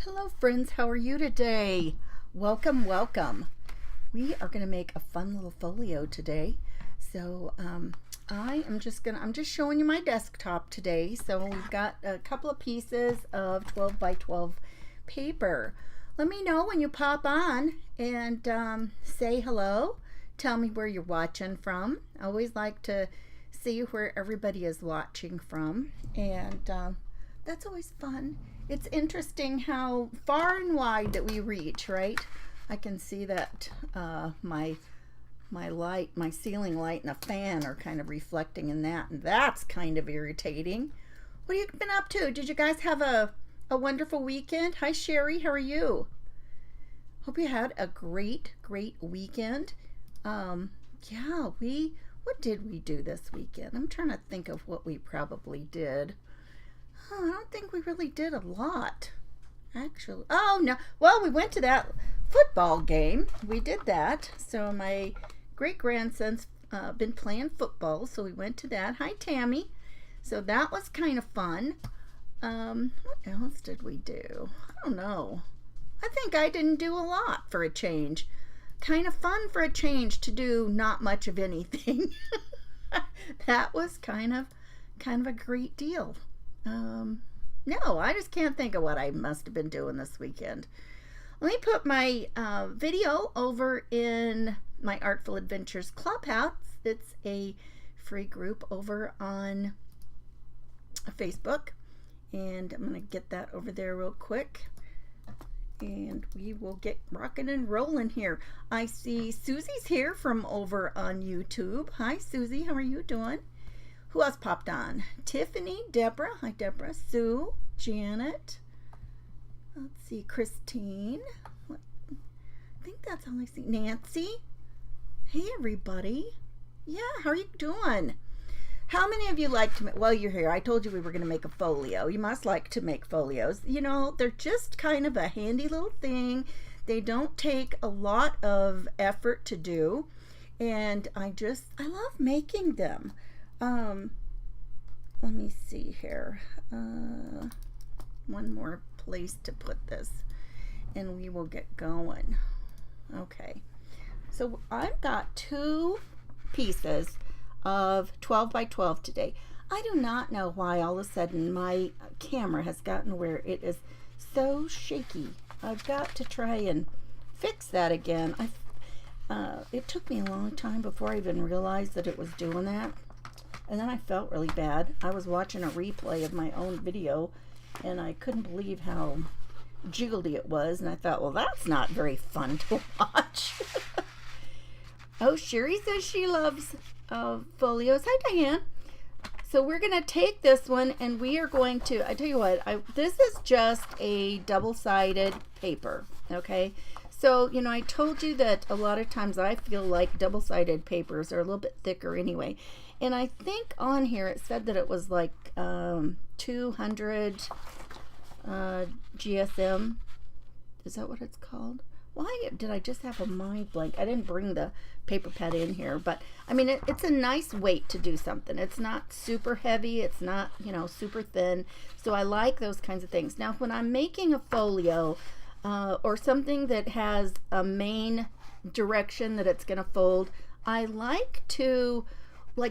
Hello friends, how are you today? Welcome, welcome. We are going to make a fun little folio today. So I'm just showing you my desktop today. So we've got a couple of pieces of 12 by 12 paper. Let me know when you pop on and say hello. Tell me where you're watching from. I always like to see where everybody is watching from, and that's always fun. It's interesting how far and wide that we reach, right? I can see that my light, my ceiling light, and the fan are kind of reflecting in that, and that's kind of irritating. What have you been up to? Did you guys have a wonderful weekend? Hi Sherry, how are you? Hope you had a great weekend. Yeah, what did we do this weekend? I'm trying to think of what we probably did. I don't think we really did a lot, actually. Oh, no. Well, we went to that football game. We did that. So my great-grandson's been playing football, so we went to that. Hi, Tammy. So that was kind of fun. What else did we do? I don't know. I think I didn't do a lot for a change. Kind of fun for a change to do not much of anything. That was kind of a great deal. No, I just can't think of what I must have been doing this weekend. Let me put my video over in my Artful Adventures Clubhouse. It's a free group over on Facebook, and I'm going to get that over there real quick, and we will get rocking and rolling here. I see Susie's here from over on YouTube. Hi Susie, how are you doing? Who else popped on? Tiffany, Deborah. Hi, Deborah. Sue, Janet. Let's see, Christine. I think that's all I see. Nancy. Hey, everybody. Yeah, how are you doing? How many of you like to make, well, you're here. I told you we were going to make a folio. You must like to make folios. You know, they're just kind of a handy little thing. They don't take a lot of effort to do. And I love making them. Let me see here. One more place to put this and we will get going. Okay, so I've got two pieces of 12 by 12 today. I do not know why all of a sudden my camera has gotten where it is so shaky. I've got to try and fix that again. It took me a long time before I even realized that it was doing that. And then I felt really bad. I was watching a replay of my own video, and I couldn't believe how jiggly it was. And I thought, well, that's not very fun to watch. Oh, Sherry says she loves folios. Hi, Diane. So we're going to take this one, and we are going to, I tell you what, this is just a double-sided paper, okay? So, you know, I told you that a lot of times I feel like double-sided papers are a little bit thicker anyway. And I think on here it said that it was like 200 GSM. Is that what it's called? Why did I just have a mind blank? I didn't bring the paper pad in here, but I mean, it's a nice weight to do something. It's not super heavy. It's not, you know, super thin. So I like those kinds of things. Now, when I'm making a folio or something that has a main direction that it's going to fold, I like to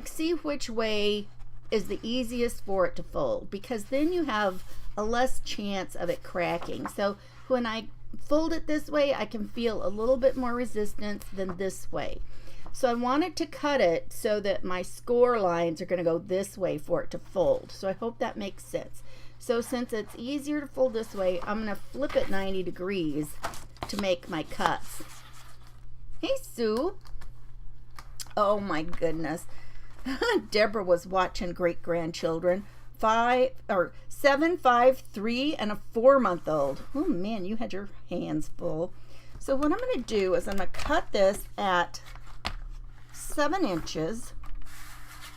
see which way is the easiest for it to fold, because then you have a less chance of it cracking. So when I fold it this way, I can feel a little bit more resistance than this way. So I wanted to cut it so that my score lines are going to go this way for it to fold. So I hope that makes sense. So since it's easier to fold this way, I'm going to flip it 90 degrees to make my cuts. Hey, Sue. Oh my goodness. Deborah was watching great-grandchildren. 7, 5, 3, and a 4-month-old. Oh man, you had your hands full. So what I'm going to do is I'm going to cut this at 7 inches.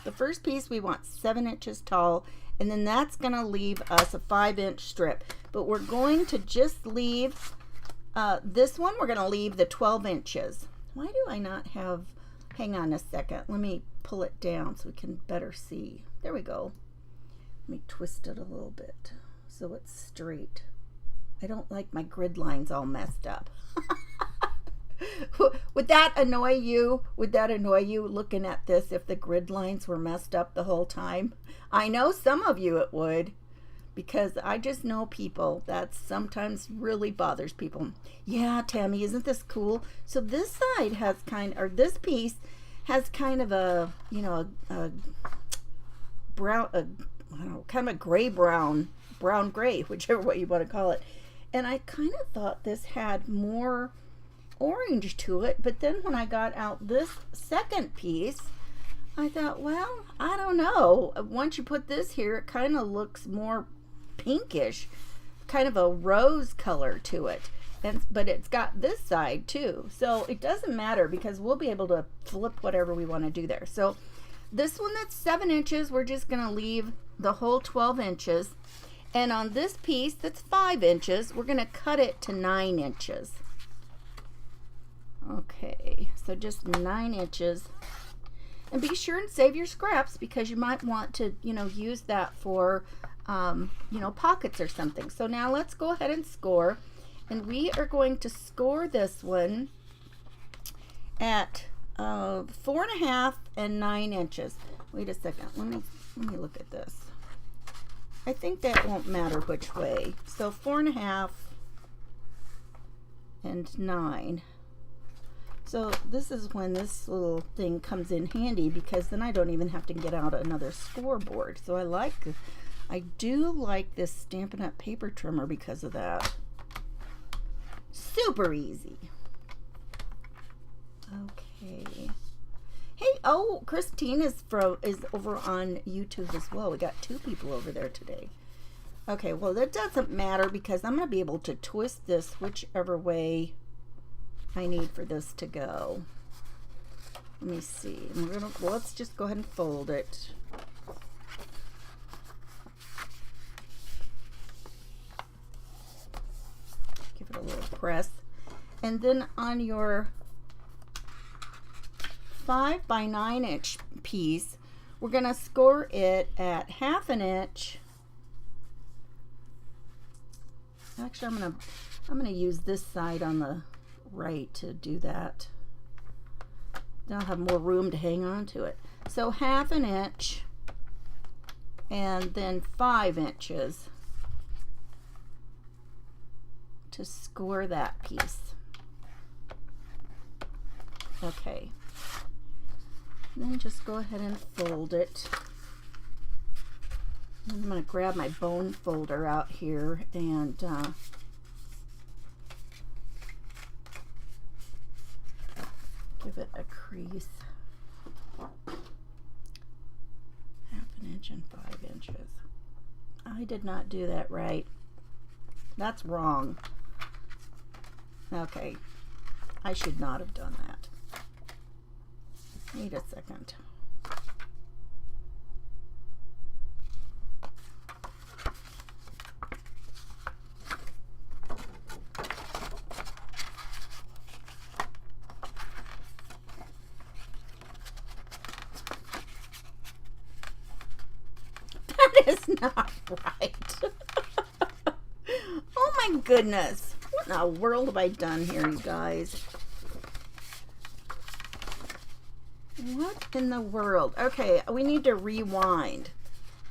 The first piece we want 7 inches tall, and then that's going to leave us a 5-inch strip. But we're going to just leave this one, we're going to leave the 12 inches. Why do I not have, hang on a second, let me pull it down so we can better see. There we go. Let me twist it a little bit so it's straight. I don't like my grid lines all messed up. Would that annoy you? Would that annoy you looking at this if the grid lines were messed up the whole time? I know some of you it would, because I just know people that sometimes really bothers people. Yeah, Tammy, isn't this cool? So this side has or this piece has kind of a, you know, a brown, I don't know, kind of a gray brown gray, whichever way you want to call it. And I kind of thought this had more orange to it, but then when I got out this second piece, I thought, well, I don't know. Once you put this here, it kind of looks more pinkish, kind of a rose color to it. But it's got this side too. So it doesn't matter because we'll be able to flip whatever we want to do there. So this one that's 7 inches, we're just going to leave the whole 12 inches. And on this piece that's 5 inches, we're going to cut it to 9 inches. Okay, so just 9 inches. And be sure and save your scraps because you might want to, you know, use that for, you know, pockets or something. So now let's go ahead and score. And we are going to score this one at 4.5 and 9 inches. Wait a second. Let me look at this. I think that won't matter which way. So 4.5 and 9. So this is when this little thing comes in handy because then I don't even have to get out another scoreboard. So I do like this Stampin' Up! Paper trimmer because of that. Super easy. Okay. Hey, oh, Christine is over on YouTube as well. We got 2 people over there today. Okay, well that doesn't matter because I'm going to be able to twist this whichever way I need for this to go. Let me see. Well, let's just go ahead and fold it. Give it a little press. And then on your 5 by 9 inch piece, we're going to score it at 1/2 inch. Actually, I'm going to use this side on the right to do that. Then I'll have more room to hang on to it. So 1/2 inch and then 5 inches to score that piece. Okay. Then just go ahead and fold it. I'm going to grab my bone folder out here and give it a crease. 1/2 inch and 5 inches. I did not do that right. That's wrong. Okay. I should not have done that. Wait a second. That is not right. Oh my goodness. What in the world have I done here, you guys? What in the world? Okay, we need to rewind.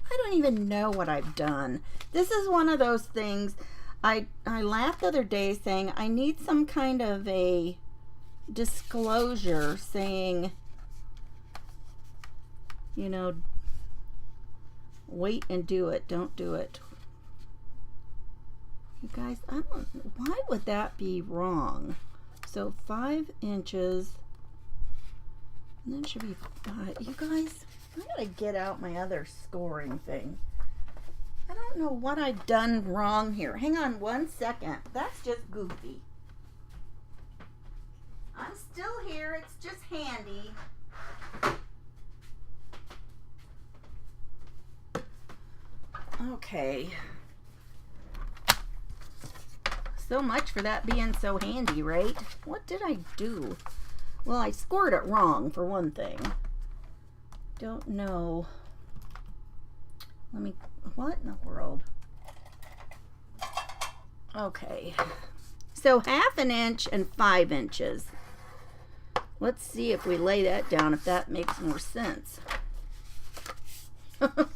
I don't even know what I've done. This is one of those things. I laughed the other day saying I need some kind of a disclosure saying, you know, wait and do it. Don't do it. You guys, why would that be wrong? So 5 inches. And then it should be 5. You guys, I gotta get out my other scoring thing. I don't know what I've done wrong here. Hang on 1 second. That's just goofy. I'm still here. It's just handy. Okay. So much for that being so handy, right? What did I do? Well, I scored it wrong, for one thing. Don't know. What in the world? Okay, so 1/2 inch and 5 inches. Let's see if we lay that down, if that makes more sense. Oh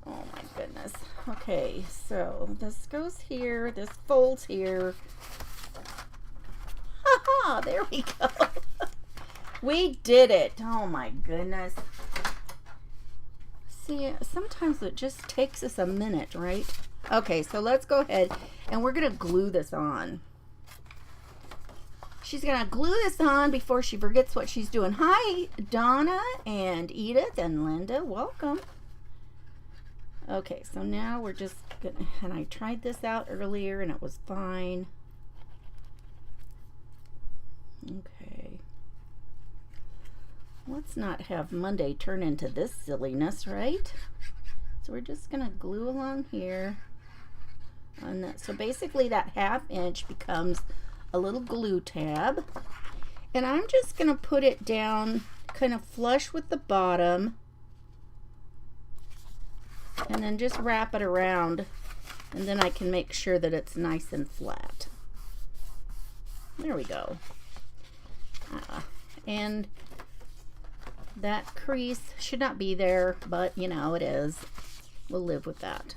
my goodness. Okay, so this goes here, this folds here. Haha, there we go. We did it. Oh my goodness. See, sometimes it just takes us a minute, right? Okay, so let's go ahead and we're going to glue this on. She's going to glue this on before she forgets what she's doing. Hi, Donna and Edith and Linda. Welcome. Okay, so now we're just going to, and I tried this out earlier and it was fine. Okay. Let's not have Monday turn into this silliness, right? So we're just going to glue along here. On that. So basically that 1/2 inch becomes a little glue tab. And I'm just going to put it down kind of flush with the bottom. And then just wrap it around. And then I can make sure that it's nice and flat. There we go. And that crease should not be there, but you know, it is. We'll live with that.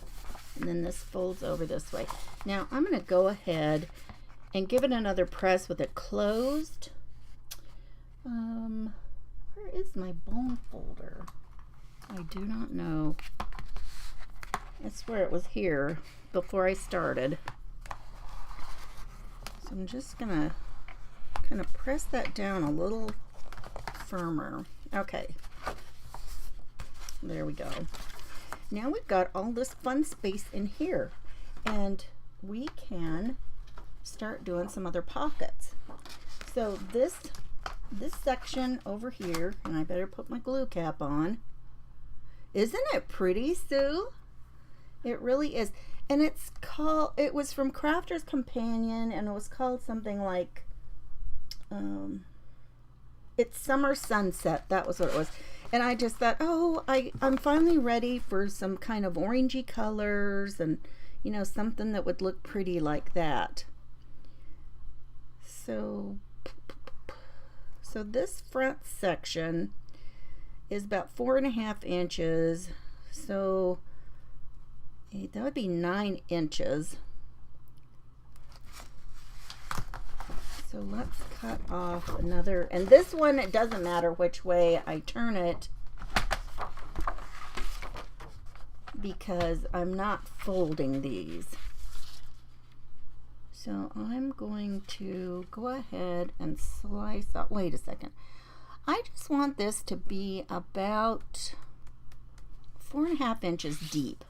And then this folds over this way. Now I'm going to go ahead and give it another press with it closed. Where is my bone folder? I do not know. I swear it was here before I started. So I'm just going to kind of press that down a little firmer. Okay. There we go. Now we've got all this fun space in here, and we can start doing some other pockets. So this section over here, and I better put my glue cap on. Isn't it pretty, Sue? It really is. And it's called, it was from Crafter's Companion, and it was called something like it's Summer Sunset. That was what it was. And I just thought, oh, I'm finally ready for some kind of orangey colors and, you know, something that would look pretty like that. So this front section is about 4.5 inches. So that would be 9 inches. So let's cut off another, and this one, it doesn't matter which way I turn it because I'm not folding these. So I'm going to go ahead and slice up. Wait a second. I just want this to be about 4.5 inches deep.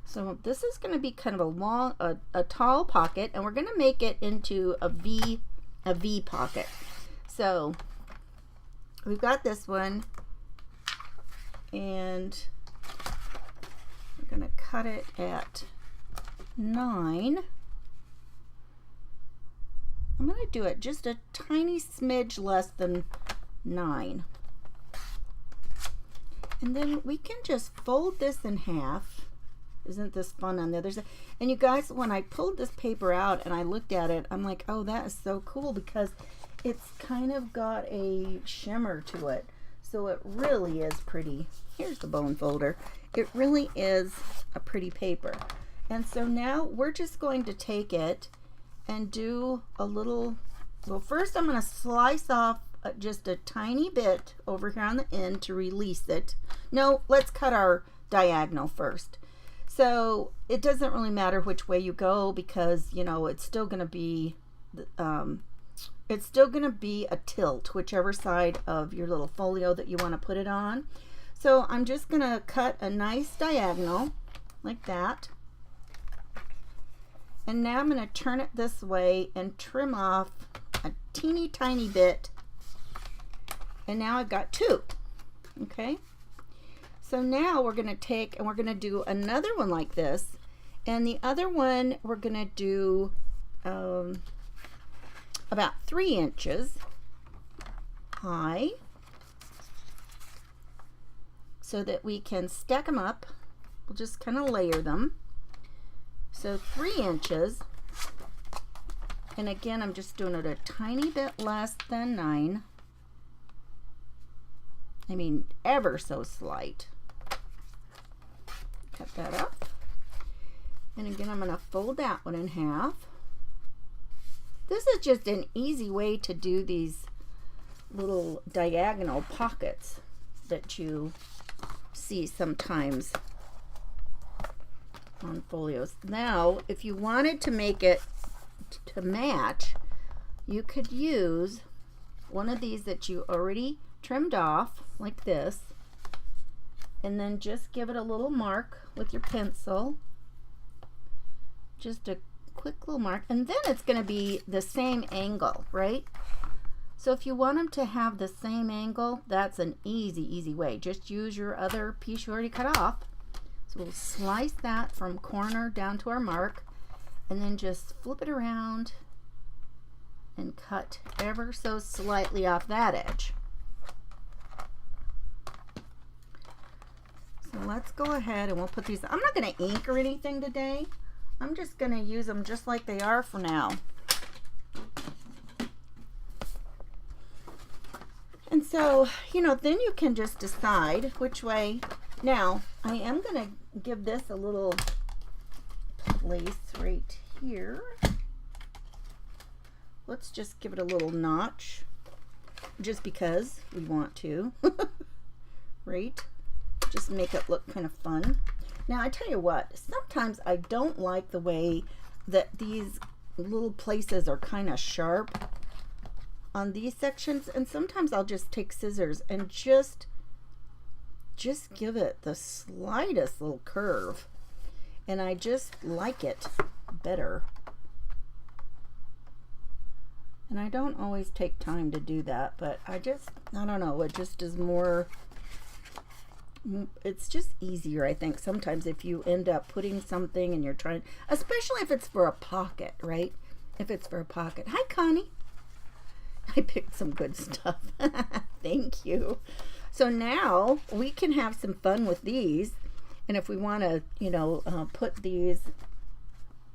So this is going to be kind of a long, a tall pocket, and we're going to make it into a V pocket. So we've got this one, and we're going to cut it at 9. I'm going to do it just a tiny smidge less than 9. And then we can just fold this in half. Isn't this fun on the other side? And you guys, when I pulled this paper out and I looked at it, I'm like, oh, that is so cool because it's kind of got a shimmer to it. So it really is pretty. Here's the bone folder. It really is a pretty paper. And so now we're just going to take it and do a little, well, first I'm going to slice off just a tiny bit over here on the end to release it. No, let's cut our diagonal first. So it doesn't really matter which way you go because, you know, it's still going to be a tilt, whichever side of your little folio that you want to put it on. So I'm just going to cut a nice diagonal like that. And now I'm going to turn it this way and trim off a teeny tiny bit. And now I've got 2. Okay. So now we're going to take and we're going to do another one like this, and the other one we're going to do about 3 inches high so that we can stack them up We'll just kind of layer them. So 3 inches. And again, I'm just doing it a tiny bit less than 9. I mean, ever so slight. Cut that up. And again, I'm going to fold that one in half. This is just an easy way to do these little diagonal pockets that you see sometimes on folios. Now, if you wanted to make it to match, you could use one of these that you already trimmed off like this, and then just give it a little mark with your pencil, just a quick little mark, and then it's going to be the same angle, right? So if you want them to have the same angle, that's an easy way. Just use your other piece you already cut off. So we'll slice that from corner down to our mark, and then just flip it around and cut ever so slightly off that edge. So let's go ahead and we'll put these, I'm not going to ink or anything today. I'm just going to use them just like they are for now. And so, you know, then you can just decide which way. Now, I am going to give this a little place right here. Let's just give it a little notch, just because we want to, right? Just make it look kind of fun. Now, I tell you what, sometimes I don't like the way that these little places are kind of sharp on these sections, and sometimes I'll just take scissors and just give it the slightest little curve, and I just like it better. And I don't always take time to do that, but I don't know, it just is more, it's just easier, I think, sometimes if you end up putting something and you're trying, especially if it's for a pocket, right? If it's for a pocket. Hi, Connie. I picked some good stuff. Thank you. So now we can have some fun with these. And if we want to, you know, put these,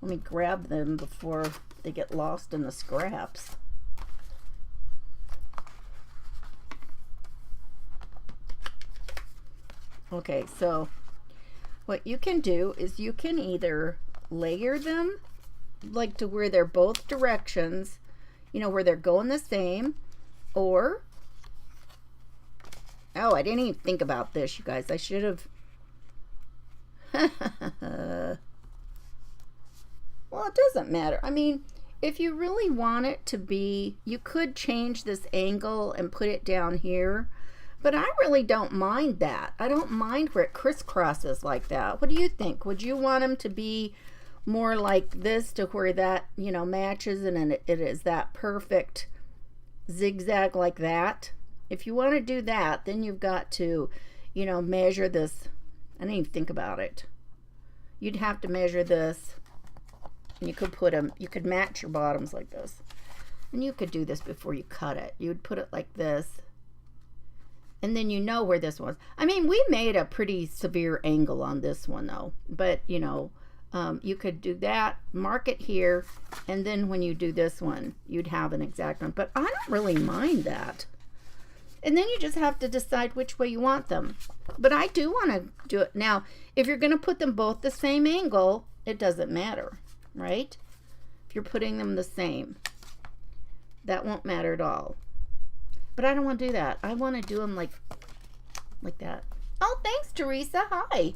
let me grab them before they get lost in the scraps. Okay, so what you can do is you can either layer them like to where they're both directions, you know, where they're going the same, or, oh, I didn't even think about this, you guys. I should have. Well, it doesn't matter. I mean, if you really want it to be, you could change this angle and put it down here, but I really don't mind that. I don't mind where it crisscrosses like that. What do you think? Would you want them to be more like this to where that, you know, matches and it is that perfect zigzag like that? If you want to do that, then you've got to, you know, measure this. I didn't even think about it. You'd have to measure this, and you could put them, you could match your bottoms like this, and you could do this before you cut it. You would put it like this, and then you know where this was. I mean, we made a pretty severe angle on this one though, but you know, you could do that, mark it here, and then when you do this one, you'd have an exact one. But I don't really mind that. And then you just have to decide which way you want them. But I do want to do it. Now, if you're going to put them both the same angle, it doesn't matter, right? If you're putting them the same, that won't matter at all. But I don't want to do that. I want to do them like that. Oh, thanks, Teresa. Hi.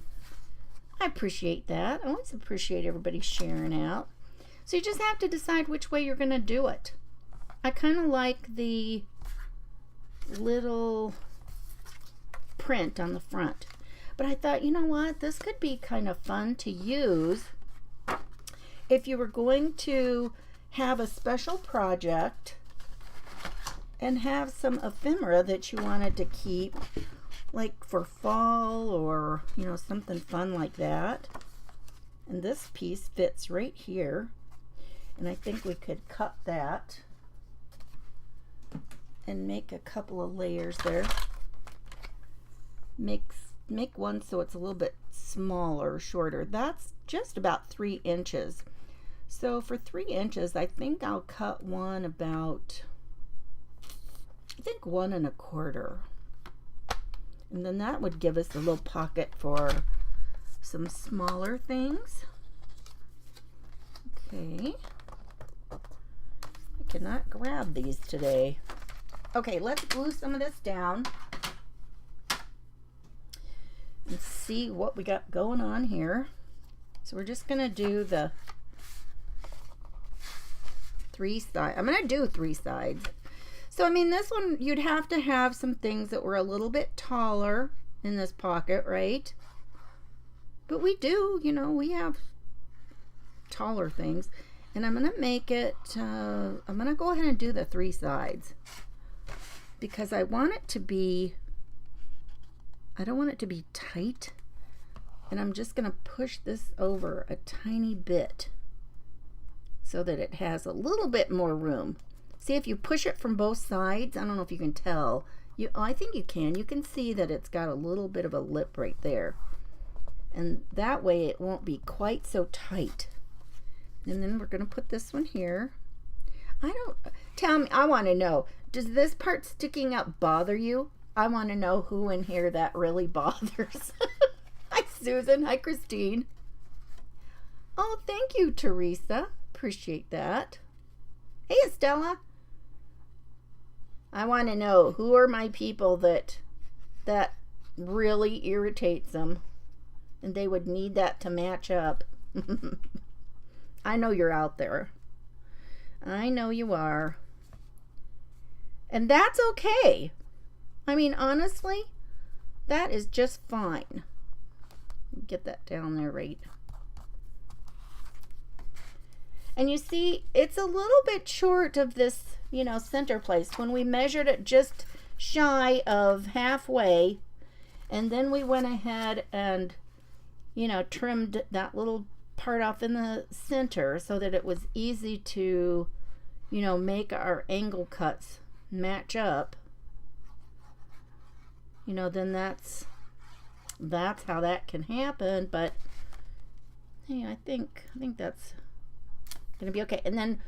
I appreciate that. I always appreciate everybody sharing out. So you just have to decide which way you're going to do it. I kind of like the little print on the front, but I thought, you know what, this could be kind of fun to use if you were going to have a special project and have some ephemera that you wanted to keep, like for fall, or you know, something fun like that. And this piece fits right here, and I think we could cut that and make a couple of layers there. make one so it's a little bit smaller, shorter. That's just about 3 inches. So for 3 inches, I think I'll cut one about, I think 1 1/4. And then that would give us a little pocket for some smaller things. Okay. I cannot grab these today. Okay, let's glue some of this down and see what we got going on here. So we're just gonna do the 3 sides. I'm gonna do 3 sides. So I mean, this one you'd have to have some things that were a little bit taller in this pocket, right? But we do, you know, we have taller things. And I'm gonna make it, I'm gonna go ahead and do the 3 sides because I want it to be, I don't want it to be tight. And I'm just gonna push this over a tiny bit so that it has a little bit more room. See, if you push it from both sides, I don't know if you can tell. I think you can. You can see that it's got a little bit of a lip right there. And that way it won't be quite so tight. And then we're going to put this one here. Tell me, I want to know, does this part sticking up bother you? I want to know who in here that really bothers. Hi, Susan. Hi, Christine. Oh, thank you, Teresa. Appreciate that. Hey, Estella. I want to know who are my people that really irritates them and they would need that to match up. I know you're out there. I know you are. And that's okay. I mean, honestly, that is just fine. Get that down there right. And you see, it's a little bit short of this, you know, center place. When we measured it just shy of halfway, and then we went ahead and, you know, trimmed that little part off in the center so that it was easy to, you know, make our angle cuts match up. You know, then that's how that can happen. But hey, I think that's gonna be okay. And then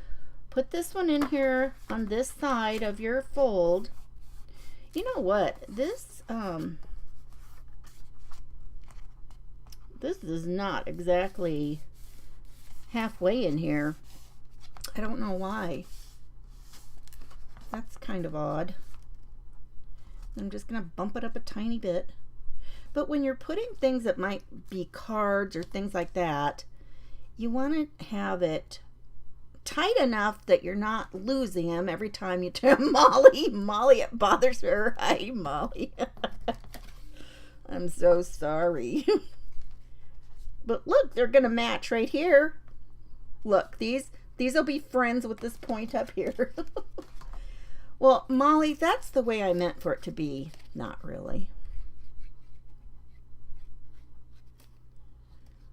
put this one in here on this side of your fold. You know what? This is not exactly halfway in here. I don't know why. That's kind of odd. I'm just gonna bump it up a tiny bit. But when you're putting things that might be cards or things like that, you want to have it tight enough that you're not losing them every time you turn. Molly, it bothers her. Hi, Molly. I'm so sorry. But look, they're gonna match right here. Look, these will be friends with this point up here. Well, Molly, that's the way I meant for it to be. Not really.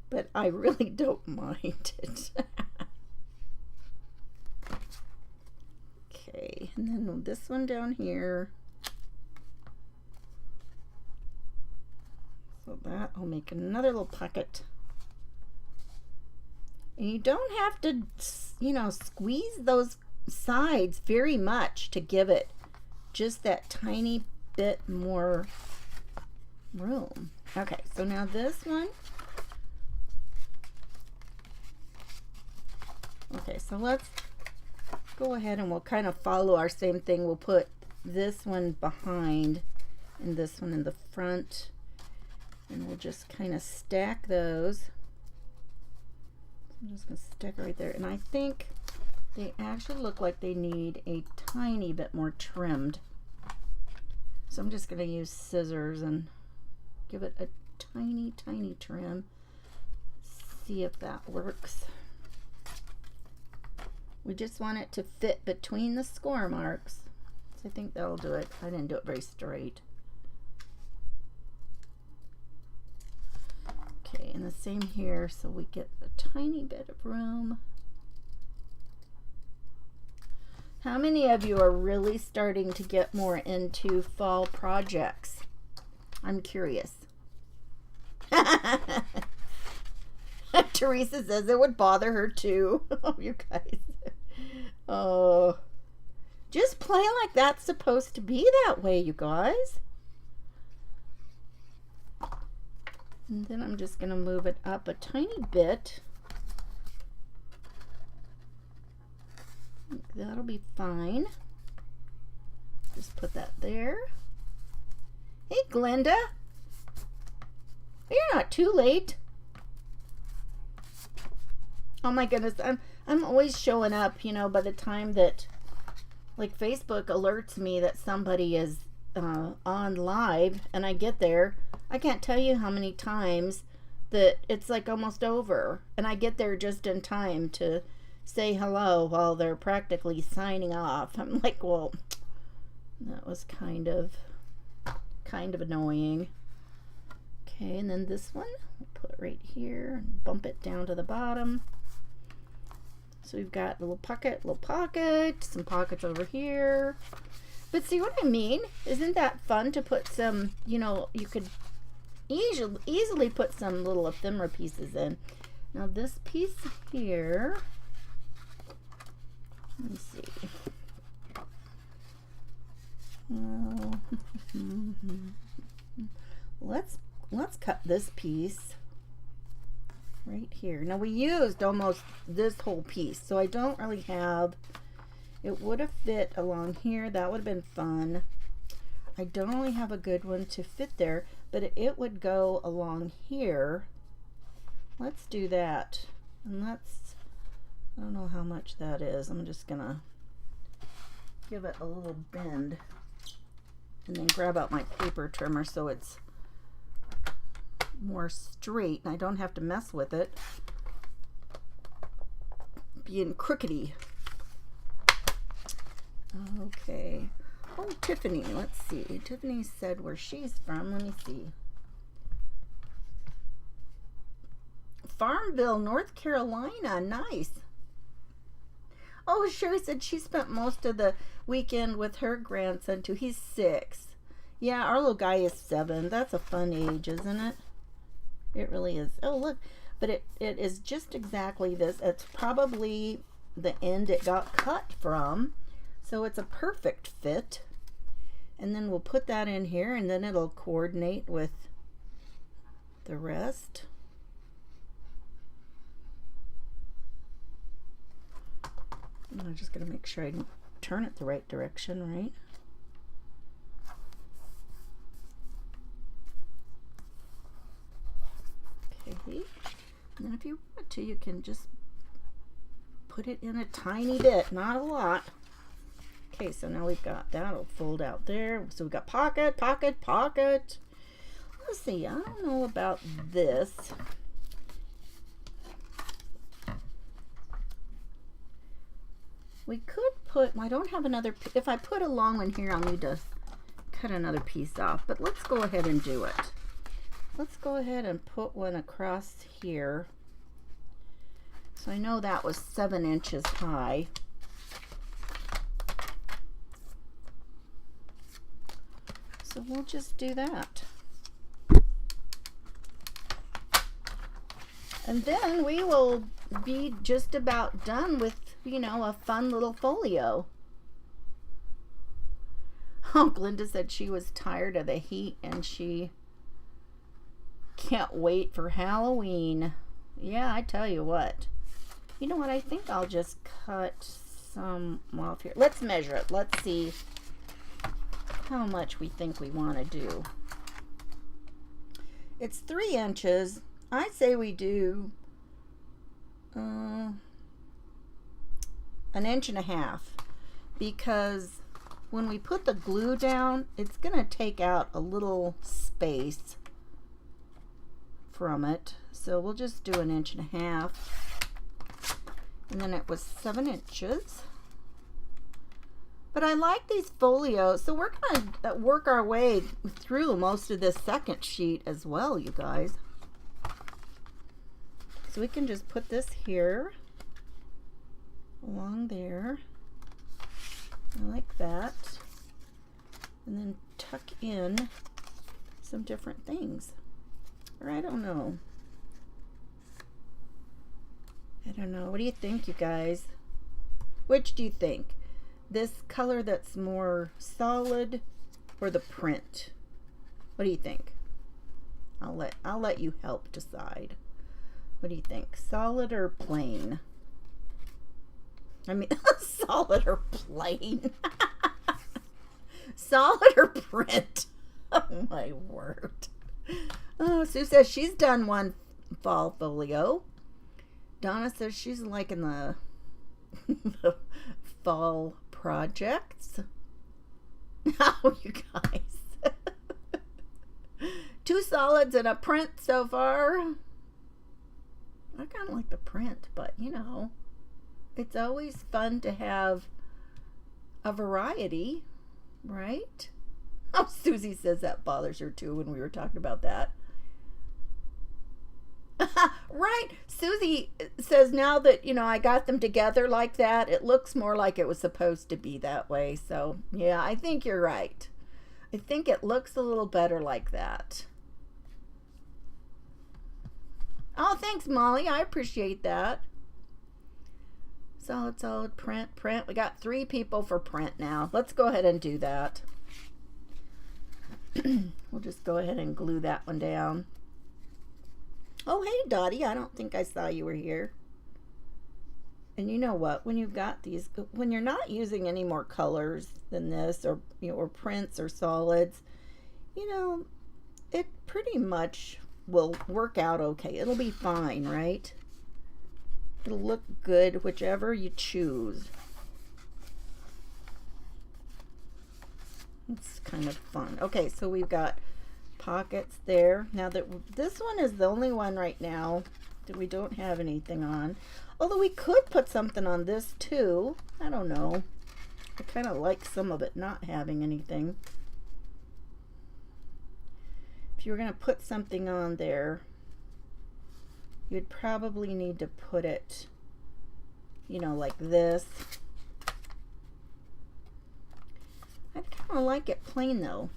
But I really don't mind it. Okay, and then this one down here. So that will make another little pocket. And you don't have to, you know, squeeze those sides very much to give it just that tiny bit more room. Okay, so now this one. Okay, so let's go ahead and we'll kind of follow our same thing. We'll put this one behind and this one in the front, and we'll just kind of stack those. I'm just going to stick right there, and I think they actually look like they need a tiny bit more trimmed. So I'm just going to use scissors and give it a tiny, tiny trim. See if that works. We just want it to fit between the score marks. So I think that'll do it. I didn't do it very straight. Okay, and the same here, so we get a tiny bit of room. How many of you are really starting to get more into fall projects? I'm curious. Teresa says it would bother her too. Oh, you guys. Oh. Just play like that's supposed to be that way, you guys. And then I'm just going to move it up a tiny bit. That'll be fine. Just put that there. Hey, Glenda. You're not too late. Oh my goodness, I'm always showing up, you know, by the time that, like, Facebook alerts me that somebody is on live, and I get there. I can't tell you how many times that it's like almost over, and I get there just in time to say hello while they're practically signing off. I'm like, well, that was kind of annoying. Okay, and then this one, we'll put right here and bump it down to the bottom. So we've got a little pocket, some pockets over here. But see what I mean? Isn't that fun to put some, you know, you could easily put some little ephemera pieces in. Now this piece here, let me see. Let's cut this piece right here. Now we used almost this whole piece, so I don't really have, it would have fit along here. That would have been fun. I don't really have a good one to fit there, but it would go along here. Let's do that. And let's, I don't know how much that is. I'm just gonna give it a little bend and then grab out my paper trimmer so it's more straight and I don't have to mess with it being crookedy. Okay. Oh, Tiffany, let's see. Tiffany said where she's from. Let me see. Farmville, North Carolina. Nice. Oh, Sherry said she spent most of the weekend with her grandson too. He's 6. Yeah, our little guy is 7. That's a fun age, isn't it? It really is. Oh, look. But it is just exactly this. It's probably the end it got cut from. So it's a perfect fit. And then we'll put that in here and then it'll coordinate with the rest. I'm just going to make sure I turn it the right direction, right? Okay. And then if you want to, you can just put it in a tiny bit, not a lot. Okay, so now we've got that. It'll fold out there. So we've got pocket, pocket, pocket. Let's see. I don't know about this. We could put, I don't have another, if I put a long one here, I'll need to cut another piece off. But let's go ahead and do it. Let's go ahead and put one across here. So I know that was 7 inches high. So we'll just do that. And then we will be just about done with, you know, a fun little folio. Oh, Glenda said she was tired of the heat and she can't wait for Halloween. Yeah, I tell you what. You know what? I think I'll just cut some off here. Let's measure it. Let's see how much we think we want to do. It's 3 inches. I say we do 1.5 inches because when we put the glue down, it's going to take out a little space from it. So we'll just do 1.5 inches. And then it was 7 inches. But I like these folios, so we're going to work our way through most of this second sheet as well, you guys. So we can just put this here, along there, like that, and then tuck in some different things. Or I don't know. I don't know. What do you think, you guys? Which do you think? This color that's more solid or the print? What do you think? I'll let you help decide. What do you think? Solid or plain? I mean, solid or plain? Solid or print? Oh my word. Oh, Sue says she's done one fall folio. Donna says she's liking the, the fall projects. Oh, you guys. 2 solids and a print so far. I kind of like the print, but you know, it's always fun to have a variety, right? Oh, Susie says that bothers her too when we were talking about that. Right. Susie says now that, you know, I got them together like that, it looks more like it was supposed to be that way. So, yeah, I think you're right. I think it looks a little better like that. Oh, thanks, Molly. I appreciate that. Solid, print. We got 3 people for print now. Let's go ahead and do that. We'll just go ahead and glue that one down. Oh, hey, Dottie. I don't think I saw you were here. And you know what? When you've got these, when you're not using any more colors than this, or, you know, or prints or solids, you know, it pretty much will work out okay. It'll be fine, right? It'll look good, whichever you choose. It's kind of fun. Okay, so we've got pockets there. Now that this one is the only one right now that we don't have anything on. Although we could put something on this too. I don't know. I kind of like some of it not having anything. If you were going to put something on there, you'd probably need to put it, you know, like this. I kind of like it plain though.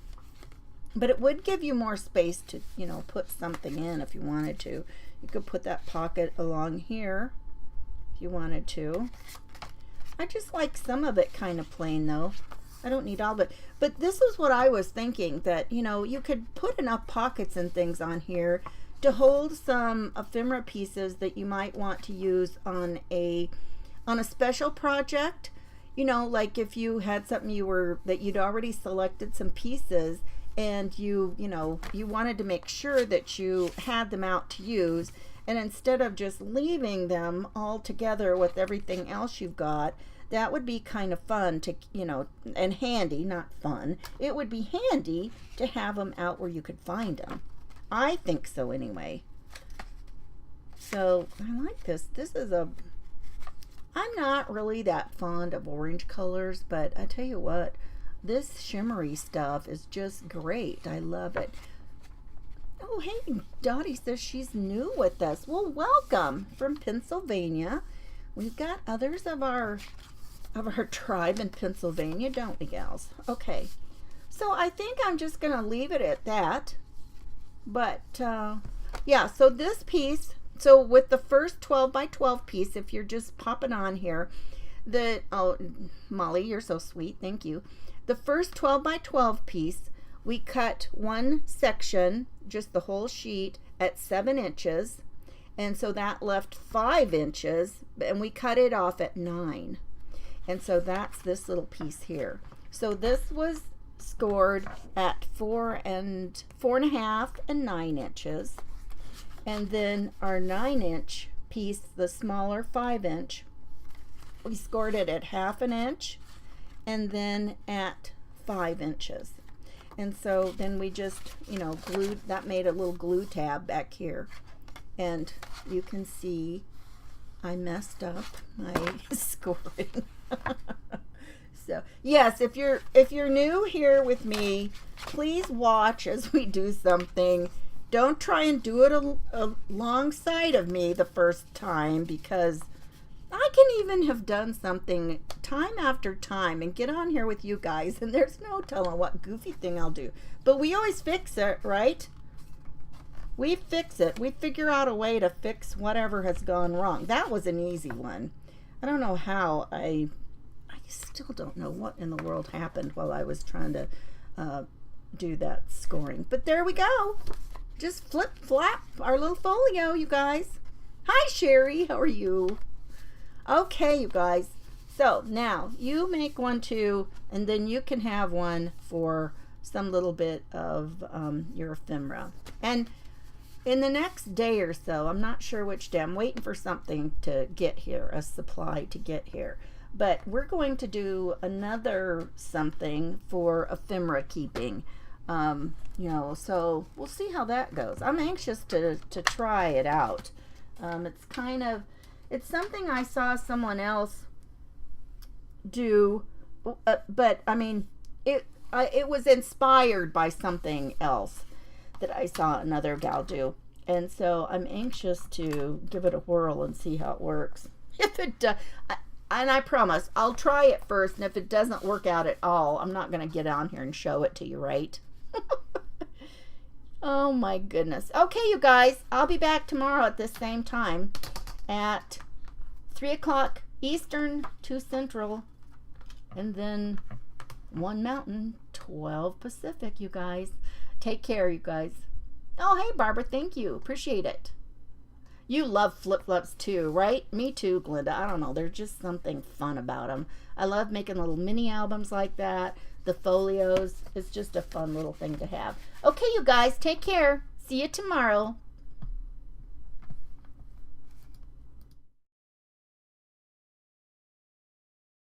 But it would give you more space to, you know, put something in if you wanted to. You could put that pocket along here if you wanted to. I just like some of it kind of plain though. I don't need all of it. But this is what I was thinking, that, you know, you could put enough pockets and things on here to hold some ephemera pieces that you might want to use on a special project. You know, like if you had something that you'd already selected some pieces, and you know, you wanted to make sure that you had them out to use, and instead of just leaving them all together with everything else you've got, that would be kind of fun to, you know, and handy, not fun. It would be handy to have them out where you could find them. I think so anyway. So I like this. I'm not really that fond of orange colors, but I tell you what, this shimmery stuff is just great. I love it. Oh, hey, Dottie says she's new with us. Well, welcome from Pennsylvania. We've got others of our tribe in Pennsylvania, don't we, gals? Okay, so I think I'm just going to leave it at that. But, yeah, so this piece, so with the first 12 by 12 piece, if you're just popping on here, oh, Molly, you're so sweet. Thank you. The first 12 by 12 piece, we cut one section, just the whole sheet, at 7 inches. And so that left 5 inches, and we cut it off at 9. And so that's this little piece here. So this was scored at 4.5 and 9 inches. And then our 9-inch piece, the smaller 5-inch, we scored it at 1/2 inch. And then at 5 inches. And so then we just, you know, glued, that made a little glue tab back here. And you can see I messed up my scoring. So yes, if you're new here with me, please watch as we do something. Don't try and do it alongside of me the first time, because I can even have done something time after time and get on here with you guys, and there's no telling what goofy thing I'll do. But we always fix it, right? We fix it. We figure out a way to fix whatever has gone wrong. That was an easy one. I don't know how. I still don't know what in the world happened while I was trying to do that scoring. But there we go. Just flip flap our little folio, you guys. Hi, Sherry. How are you? Okay, you guys. So now you make one too, and then you can have one for some little bit of your ephemera. And in the next day or so, I'm not sure which day, I'm waiting for something to get here, a supply to get here. But we're going to do another something for ephemera keeping. You know, so we'll see how that goes. I'm anxious to try it out. It's something I saw someone else do, but I mean, it was inspired by something else that I saw another gal do, and so I'm anxious to give it a whirl and see how it works. If it does, and I promise I'll try it first, and if it doesn't work out at all, I'm not going to get on here and show it to you, right? Oh my goodness. Okay, you guys, I'll be back tomorrow at the same time at 3 o'clock Eastern, 2 Central, and then 1 Mountain, 12 Pacific, you guys. Take care, you guys. Oh, hey, Barbara, thank you. Appreciate it. You love flip-flops too, right? Me too, Glenda. I don't know. There's just something fun about them. I love making little mini albums like that. The folios. It's just a fun little thing to have. Okay, you guys, take care. See you tomorrow.